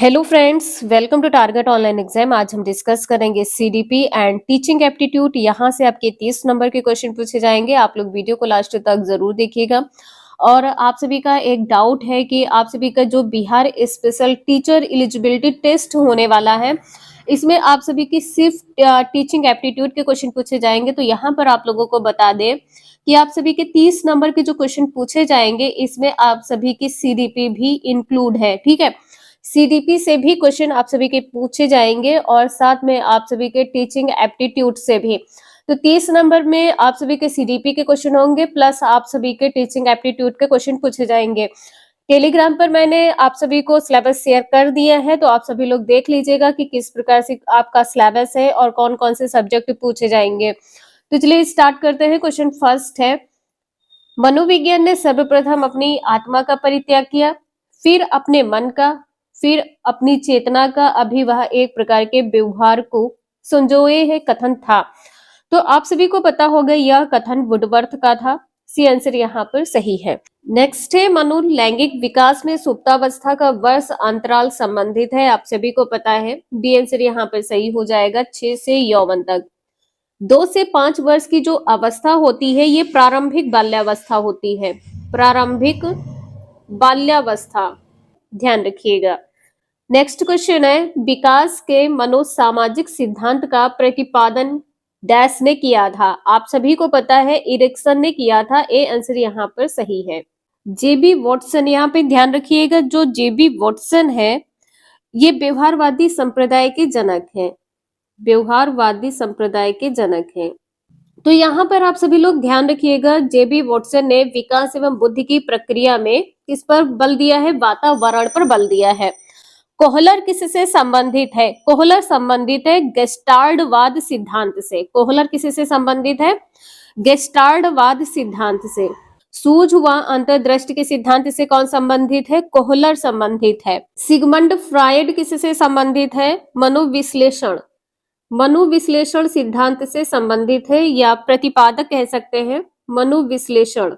Hello friends, welcome to target online exam. आज हम discuss करेंगे सीडीपी एंड टीचिंग एप्टीट्यूड। यहाँ से आपके 30 नंबर के क्वेश्चन पूछे जाएंगे। आप लोग वीडियो को लास्ट तक जरूर देखिएगा। और आप सभी का एक डाउट है कि आप सभी का जो Bihar special teacher eligibility test होने वाला है, इसमें आप सभी की सिर्फ टीचिंग एप्टीट्यूड के क्वेश्चन पूछे जाएंगे। तो यहाँ पर आप लोगों को बता दें कि आप सभी के 30 नंबर के जो क्वेश्चन पूछे जाएंगे, इसमें आप सभी की सीडीपी भी इंक्लूड है। ठीक है, सीडीपी से भी क्वेश्चन आप सभी के पूछे जाएंगे और साथ में आप सभी के टीचिंग एप्टीट्यूड से भी। तो 30 नंबर में आप सभी के सीडीपी के क्वेश्चन होंगे, प्लस आप सभी के टीचिंग एप्टीट्यूड के क्वेश्चन पूछे जाएंगे। टेलीग्राम पर मैंने आप सभी को सिलेबस शेयर कर दिया है, तो आप सभी लोग देख लीजिएगा कि किस प्रकार से आपका सिलेबस है और कौन कौन से सब्जेक्ट पूछे जाएंगे। तो चलिए स्टार्ट करते हैं। क्वेश्चन फर्स्ट है, मनोविज्ञान ने सर्वप्रथम अपनी आत्मा का परित्याग किया, फिर अपने मन का, फिर अपनी चेतना का, अभी वह एक प्रकार के व्यवहार को संजोए है कथन था। तो आप सभी को पता होगा यह कथन वुडवर्थ का था। सी आंसर यहाँ पर सही है। नेक्स्ट है, मनोलैंगिक विकास में सुप्तावस्था का वर्ष अंतराल संबंधित है। आप सभी को पता है। बी आंसर यहाँ पर सही हो जाएगा, 6 से यौवन तक। 2 से 5 वर्ष की जो अवस्था होती है, ये प्रारंभिक बाल्यावस्था होती है। प्रारंभिक बाल्यावस्था, ध्यान रखिएगा। नेक्स्ट क्वेश्चन है, विकास के मनोसामाजिक सिद्धांत का प्रतिपादन डैश ने किया था। आप सभी को पता है इरिक्सन ने किया था। ए आंसर यहाँ पर सही है। जेबी वॉटसन, यहाँ पे ध्यान रखिएगा, जो जेबी वॉटसन है ये व्यवहारवादी संप्रदाय के जनक हैं। व्यवहारवादी संप्रदाय के जनक हैं। तो यहाँ पर आप सभी लोग ध्यान रखिएगा, जेबी वॉटसन ने विकास एवं बुद्धि की प्रक्रिया में किस पर बल दिया है? वातावरण पर बल दिया है। कोहलर किससे संबंधित है? कोहलर संबंधित है गेस्टाल्टवाद सिद्धांत से। कोहलर किससे संबंधित है? गेस्टाल्टवाद सिद्धांत से। सूझ व अंतर्दृष्टि के सिद्धांत से कौन संबंधित है? कोहलर संबंधित है। सिगमंड फ्रायड किससे संबंधित है? मनोविश्लेषण, मनोविश्लेषण सिद्धांत से संबंधित है, या प्रतिपादक कह सकते हैं। मनोविश्लेषण,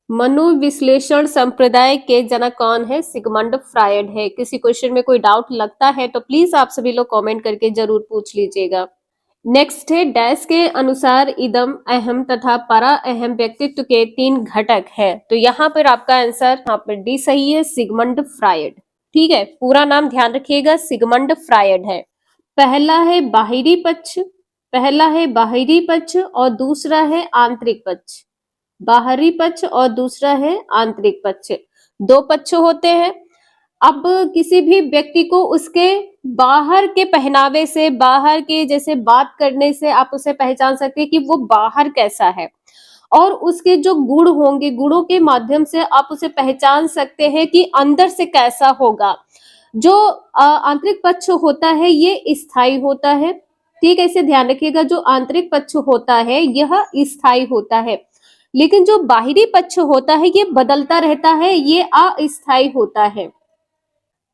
मनोविश्लेषण संप्रदाय के जनक कौन है? सिगमंड फ्रायड है। किसी क्वेश्चन में कोई डाउट लगता है तो प्लीज आप सभी लोग कमेंट करके जरूर पूछ लीजिएगा। नेक्स्ट है, डैश के अनुसार इदम, अहम तथा परा अहम व्यक्तित्व के 3 घटक है। तो यहाँ पर आपका आंसर यहाँ पर डी सही है, सिगमंड फ्रायड। ठीक है, पूरा नाम ध्यान रखिएगा, सिगमंड फ्रायड है। पहला है बाहरी पक्ष, पहला है बाहरी पक्ष और दूसरा है आंतरिक पक्ष। बाहरी पक्ष और दूसरा है आंतरिक पक्ष। 2 पक्ष होते हैं। अब किसी भी व्यक्ति को उसके बाहर के पहनावे से, बाहर के जैसे बात करने से आप उसे पहचान सकते हैं कि वो बाहर कैसा है, और उसके जो गुण होंगे, गुणों के माध्यम से आप उसे पहचान सकते हैं कि अंदर से कैसा होगा। जो आंतरिक पक्ष होता है ये स्थायी होता है। ठीक है, इसे ध्यान रखिएगा, जो आंतरिक पक्ष होता है यह स्थायी होता है, लेकिन जो बाहरी पक्ष होता है ये बदलता रहता है, ये अस्थायी होता है।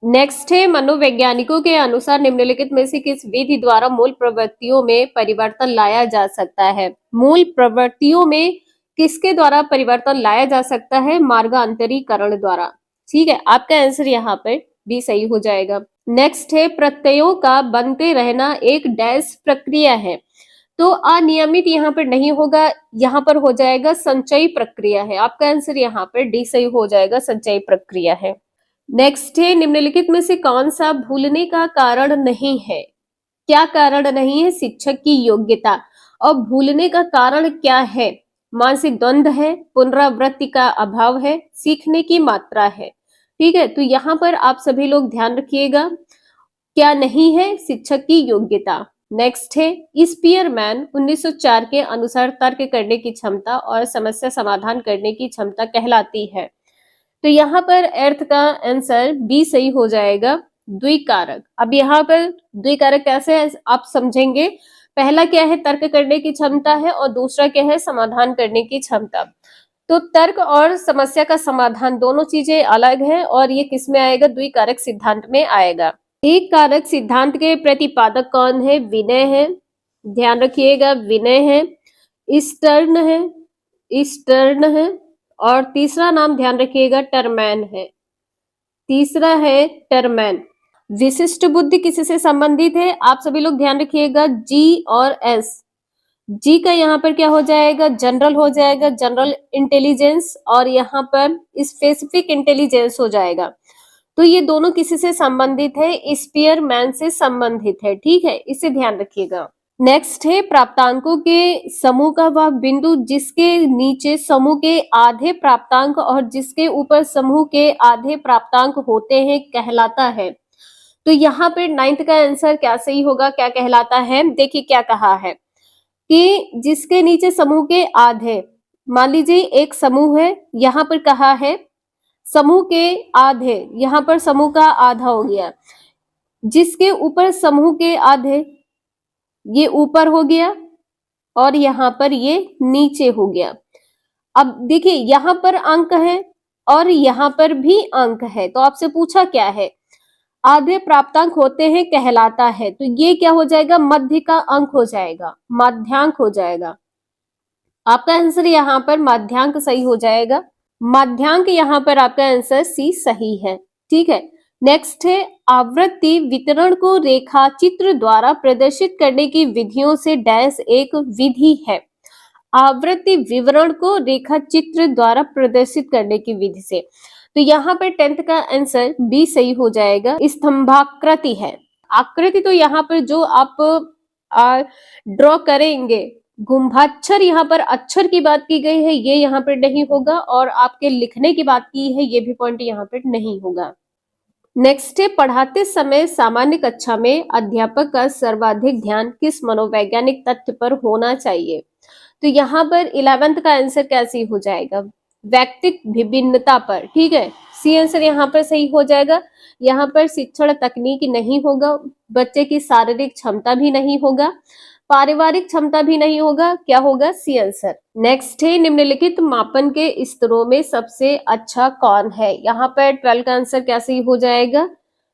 नेक्स्ट है, मनोवैज्ञानिकों के अनुसार निम्नलिखित में से किस विधि द्वारा मूल प्रवृत्तियों में परिवर्तन लाया जा सकता है? मूल प्रवृत्तियों में किसके द्वारा परिवर्तन लाया जा सकता है? मार्गांतरीकरण द्वारा। ठीक है, आपका आंसर यहाँ पर भी सही हो जाएगा। नेक्स्ट है, प्रत्ययों का बनते रहना एक डैश प्रक्रिया है। तो अनियमित यहाँ पर नहीं होगा, यहाँ पर हो जाएगा संचयी प्रक्रिया है। आपका आंसर यहाँ पर डी सही हो जाएगा, संचयी प्रक्रिया है। नेक्स्ट है, निम्नलिखित में से कौन सा भूलने का कारण नहीं है? क्या कारण नहीं है? शिक्षक की योग्यता। और भूलने का कारण क्या है? मानसिक द्वंद्व है, पुनरावृत्ति का अभाव है, सीखने की मात्रा है। ठीक है, तो यहाँ पर आप सभी लोग ध्यान रखिएगा, क्या नहीं है? शिक्षक की योग्यता। नेक्स्ट है, स्पीयरमैन 1904 के अनुसार तर्क करने की क्षमता और समस्या समाधान करने की क्षमता कहलाती है। तो यहाँ पर अर्थ का आंसर बी सही हो जाएगा, द्विकारक। अब यहाँ पर द्विकारक कैसे आप समझेंगे? पहला क्या है? तर्क करने की क्षमता है, और दूसरा क्या है? समाधान करने की क्षमता। तो तर्क और समस्या का समाधान दोनों चीजें अलग हैं, और ये किस में आएगा? द्विकारक सिद्धांत में आएगा। एक कारक सिद्धांत के प्रतिपादक कौन है? विनय है। ध्यान रखिएगा, विनय है। स्टर्न है, स्टर्न है। और तीसरा नाम ध्यान रखिएगा, टरमैन है। तीसरा है टर्मैन। विशिष्ट बुद्धि किससे संबंधित है? आप सभी लोग ध्यान रखिएगा, जी और एस। जी का यहाँ पर क्या हो जाएगा? जनरल हो जाएगा, जनरल इंटेलिजेंस, और यहाँ पर स्पेसिफिक इंटेलिजेंस हो जाएगा। तो ये दोनों किसी से संबंधित है? स्पीयरमैन से संबंधित है। ठीक है, इसे ध्यान रखिएगा। नेक्स्ट है प्राप्तांकों के समूह का वह बिंदु जिसके नीचे समूह के आधे प्राप्तांक और जिसके ऊपर समूह के आधे प्राप्तांक होते हैं कहलाता है। तो यहाँ पर 9th का आंसर क्या सही होगा, क्या कहलाता है? देखिए क्या कहा है कि जिसके नीचे समूह के आधे, मान लीजिए एक समूह है, यहाँ पर कहा है समूह के आधे, यहाँ पर समूह का आधा हो गया, जिसके ऊपर समूह के आधे, ये ऊपर हो गया और यहाँ पर ये नीचे हो गया। अब देखिए यहाँ पर अंक है और यहाँ पर भी अंक है, तो आपसे पूछा क्या है? आधे प्राप्तांक होते हैं कहलाता है, तो ये क्या हो जाएगा? मध्य का अंक हो जाएगा, माध्यांक हो जाएगा। आपका आंसर यहाँ पर माध्यांक सही हो जाएगा। माध्यांक यहाँ पर आपका आंसर सी सही है। ठीक है, नेक्स्ट है आवृत्ति वितरण को रेखा चित्र द्वारा प्रदर्शित करने की विधियों से डैश एक विधि है। आवृत्ति विवरण को रेखा चित्र द्वारा प्रदर्शित करने की विधि से, तो यहाँ पर 10th का आंसर बी सही हो जाएगा। स्तंभाकृति है। आकृति तो यहाँ पर जो आप ड्रॉ करेंगे, गुंभाक्षर यहाँ पर अक्षर की बात की गई है, ये यहाँ पर नहीं होगा, और आपके लिखने की बात की है, ये भी पॉइंट यहाँ पर नहीं होगा। नेक्स्ट है पढ़ाते समय सामान्य कक्षा में अध्यापक का सर्वाधिक ध्यान किस मनोवैज्ञानिक तथ्य पर होना चाहिए? तो यहाँ पर 11th का आंसर कैसे हो जाएगा? व्यक्तिक विभिन्नता पर। ठीक है, सी आंसर यहाँ पर सही हो जाएगा। यहाँ पर शिक्षण तकनीक नहीं होगा, बच्चे की शारीरिक क्षमता भी नहीं होगा, पारिवारिक क्षमता भी नहीं होगा, क्या होगा? C answer. नेक्स्ट है निम्नलिखित मापन के स्तरों में सबसे अच्छा कौन है? यहाँ पर 12 का आंसर क्या सही हो जाएगा?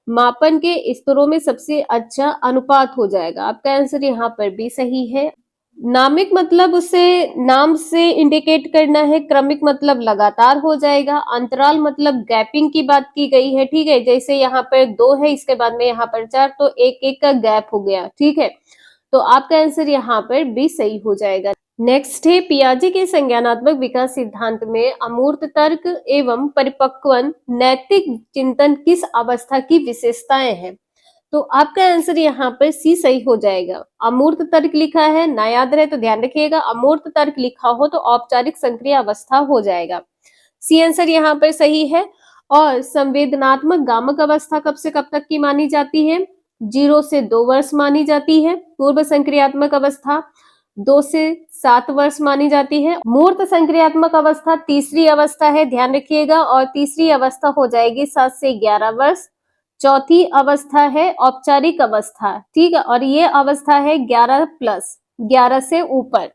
मापन के स्तरों में सबसे अच्छा अनुपात हो जाएगा। आपका आंसर यहाँ पर भी सही है। नामिक मतलब उसे नाम से इंडिकेट करना है, क्रमिक मतलब लगातार हो जाएगा, अंतराल मतलब गैपिंग की बात की गई है। ठीक है, जैसे यहाँ पर 2 है, इसके बाद में यहाँ पर 4, तो एक एक का गैप हो गया। ठीक है, तो आपका आंसर यहाँ पर भी सही हो जाएगा। नेक्स्ट है पियाजे के संज्ञानात्मक विकास सिद्धांत में अमूर्त तर्क एवं परिपक्वन नैतिक चिंतन किस अवस्था की विशेषताएं हैं? तो आपका आंसर यहाँ पर सी सही हो जाएगा। अमूर्त तर्क लिखा है ना, याद रहे तो ध्यान रखिएगा। अमूर्त तर्क लिखा हो तो औपचारिक संक्रिय अवस्था हो जाएगा। सी आंसर यहाँ पर सही है। और संवेदनात्मक गामक अवस्था कब से कब तक की मानी जाती है? 0 से 2 वर्ष मानी जाती है। पूर्व संक्रियात्मक अवस्था 2 से 7 वर्ष मानी जाती है। मूर्त संक्रियात्मक अवस्था तीसरी अवस्था है, ध्यान रखिएगा, और तीसरी अवस्था हो जाएगी 7 से 11 वर्ष। चौथी अवस्था है औपचारिक अवस्था। ठीक है, और ये अवस्था है 11 प्लस 11 से ऊपर।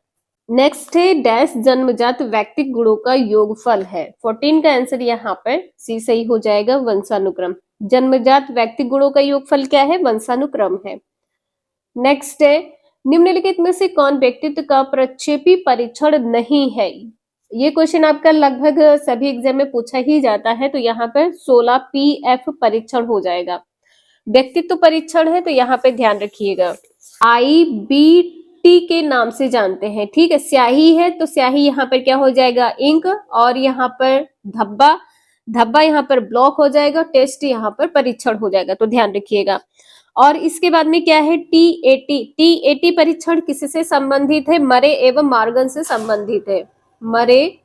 नेक्स्ट है डैश जन्मजात व्यक्तिक गुणों का योगफल है। 14 का आंसर यहाँ पर सी सही हो जाएगा, वंशानुक्रम। जन्मजात व्यक्तिक गुणों का योगफल क्या है? वंशानुक्रम है। नेक्स्ट है निम्नलिखित में से कौन व्यक्तित्व का प्रक्षेपी परीक्षण नहीं है? ये क्वेश्चन आपका लगभग सभी एग्जाम में पूछा ही जाता है, तो यहाँ पर 16 PF परीक्षण हो जाएगा। व्यक्तित्व परीक्षण है, तो यहाँ पे ध्यान रखिएगा। IBT के नाम से जानते हैं। ठीक है, स्याही है तो स्याही यहाँ पर क्या हो जाएगा? इंक, और यहाँ पर धब्बा, धब्बा यहाँ पर ब्लॉक हो जाएगा, टेस्ट यहाँ पर परीक्षण हो जाएगा, तो ध्यान रखिएगा। और इसके बाद में क्या है? TAT परीक्षण किससे संबंधित है? मरे एवं मार्गन से संबंधित है। मरे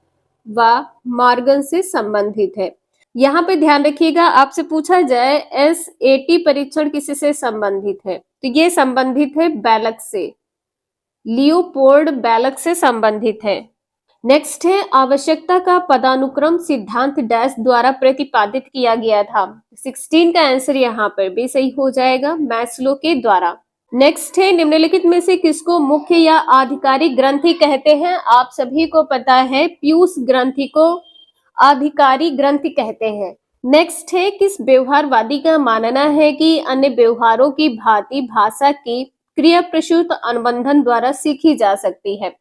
व मार्गन से संबंधित है। यहाँ पे ध्यान रखिएगा, आपसे पूछा जाए SAT परीक्षण किससे संबंधित है, तो ये संबंधित है बैलक से, लियोपोल्ड बैलक से संबंधित है। नेक्स्ट है आवश्यकता का पदानुक्रम सिद्धांत डैश द्वारा प्रतिपादित किया गया था। 16 का आंसर यहाँ पर भी सही हो जाएगा, मैस्लो के द्वारा। नेक्स्ट है निम्नलिखित में से किसको मुख्य या आधिकारिक ग्रंथि कहते हैं? आप सभी को पता है पीयूष ग्रंथि को आधिकारिक ग्रंथि कहते हैं। नेक्स्ट है किस व्यवहारवादी का मानना है कि अन्य व्यवहारों की भांति भाषा की क्रिया प्रसूत अनुबंधन द्वारा सीखी जा सकती है?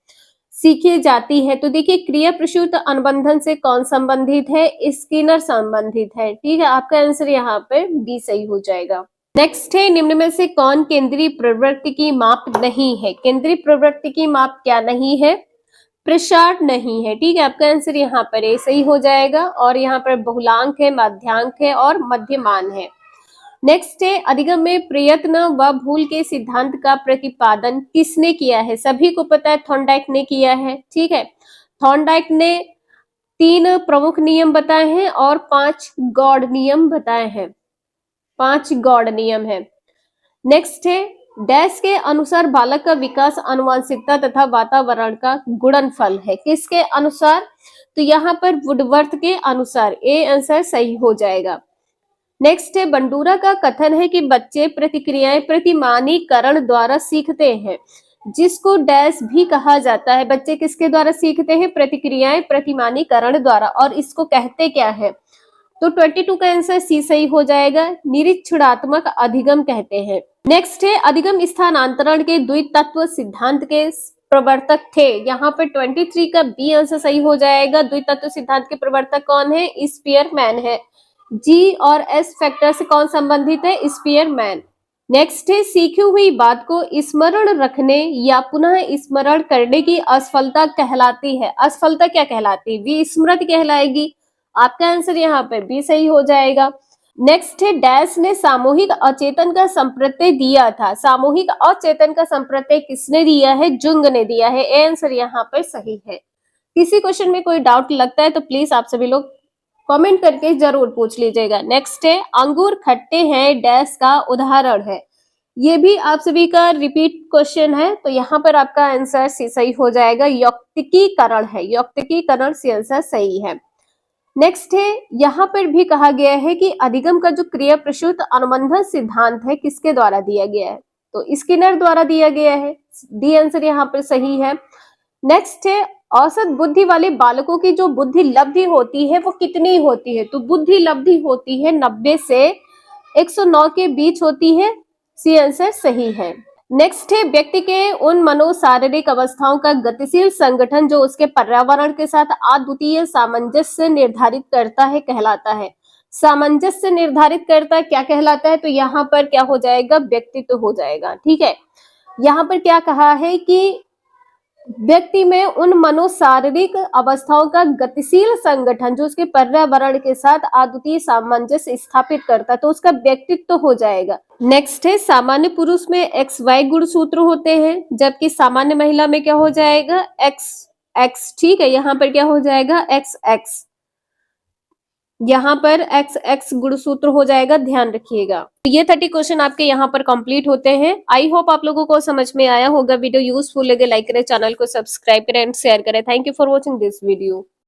सीखी जाती है। तो देखिए क्रिया प्रसूत अनुबंधन से कौन संबंधित है? स्किनर संबंधित है। ठीक है, आपका आंसर यहाँ पे बी सही हो जाएगा। नेक्स्ट है, निम्न में से कौन केंद्रीय प्रवृत्ति की माप नहीं है? केंद्रीय प्रवृत्ति की माप क्या नहीं है? प्रसार नहीं है। ठीक है, आपका आंसर यहाँ पर ए सही हो जाएगा। और यहाँ पर बहुलांक है, मध्यांक है और मध्यमान है। नेक्स्ट है, अधिगम में प्रयत्न व भूल के सिद्धांत का प्रतिपादन किसने किया है? सभी को पता है थॉर्नडाइक ने किया है। ठीक है, थॉर्नडाइक ने 3 प्रमुख नियम बताए हैं और 5 गॉड नियम बताए हैं। 5 गॉड नियम है। नेक्स्ट है, डैश के अनुसार बालक का विकास आनुवंशिकता तथा वातावरण का गुणनफल है। किसके अनुसार? तो यहाँ पर वुडवर्थ के अनुसार। ए आंसर सही हो जाएगा। नेक्स्ट है, बंडूरा का कथन है कि बच्चे प्रतिक्रियाएं प्रतिमानीकरण द्वारा सीखते हैं, जिसको डैश भी कहा जाता है। बच्चे किसके द्वारा सीखते हैं? प्रतिक्रियाएं प्रतिमानीकरण द्वारा। और इसको कहते क्या है? तो 22 का आंसर सी सही हो जाएगा। निरीक्षणात्मक अधिगम कहते हैं। नेक्स्ट है, अधिगम स्थानांतरण के द्वितत्व सिद्धांत के प्रवर्तक थे। यहाँ पर 23 का बी आंसर सही हो जाएगा। द्वितत्व सिद्धांत के प्रवर्तक कौन है? स्पीयरमैन है। जी और एस फैक्टर से कौन संबंधित है? स्पीयरमैन। नेक्स्ट है, सीखी हुई बात को स्मरण रखने या पुनः स्मरण करने की असफलता कहलाती है। असफलता क्या कहलाती है? विस्मृति कहलाएगी। आपका आंसर यहाँ पे बी सही हो जाएगा। नेक्स्ट है, डैश ने सामूहिक अचेतन का संप्रत्यय दिया था। सामूहिक अचेतन का संप्रत्यय किसने दिया है? जुंग ने दिया है। ए आंसर यहाँ पर सही है। किसी क्वेश्चन में कोई डाउट लगता है तो प्लीज आप सभी लोग कमेंट करके जरूर पूछ लीजिएगा। नेक्स्ट है, अंगूर खट्टे हैं डैश का उदाहरण है। ये भी आप सभी का रिपीट क्वेश्चन है, तो यहाँ पर आपका आंसर सी सही हो जाएगा। यौक्तिकीकरण है। यौक्तिकीकरण सी आंसर सही है। नेक्स्ट है, यहाँ पर भी कहा गया है कि अधिगम का जो क्रिया प्रसूत अनुबंधन सिद्धांत है किसके द्वारा दिया गया है? तो स्किनर द्वारा दिया गया है। डी आंसर यहाँ पर सही है। नेक्स्ट है, औसत बुद्धि वाले बालकों की जो बुद्धि लब्धि होती है वो कितनी होती है? तो बुद्धि लब्धि होती है 90 से 109 के बीच होती है। सी आंसर सही है। नेक्स्ट है, व्यक्ति के उन मनोशारीरिक अवस्थाओं का गतिशील संगठन जो उसके पर्यावरण के साथ अद्वितीय सामंजस्य निर्धारित करता है कहलाता है। सामंजस्य निर्धारित करता है क्या कहलाता है? तो यहाँ पर क्या हो जाएगा? व्यक्तित्व हो जाएगा। ठीक है, यहाँ पर क्या कहा है कि व्यक्ति में उन मनोशारीरिक अवस्थाओं का गतिशील संगठन जो उसके पर्यावरण के साथ अद्वितीय सामंजस्य स्थापित करता है, तो उसका व्यक्तित्व हो जाएगा। नेक्स्ट है, सामान्य पुरुष में XY गुणसूत्र होते हैं, जबकि सामान्य महिला में क्या हो जाएगा? XX। ठीक है, यहाँ पर क्या हो जाएगा? XX। यहाँ पर XX गुणसूत्र हो जाएगा, ध्यान रखिएगा। तो ये 30 क्वेश्चन आपके यहाँ पर कंप्लीट होते हैं। आई होप आप लोगों को समझ में आया होगा। वीडियो यूजफुल लगे लाइक करें, चैनल को सब्सक्राइब करें एंड शेयर करें। Thank you for watching this video.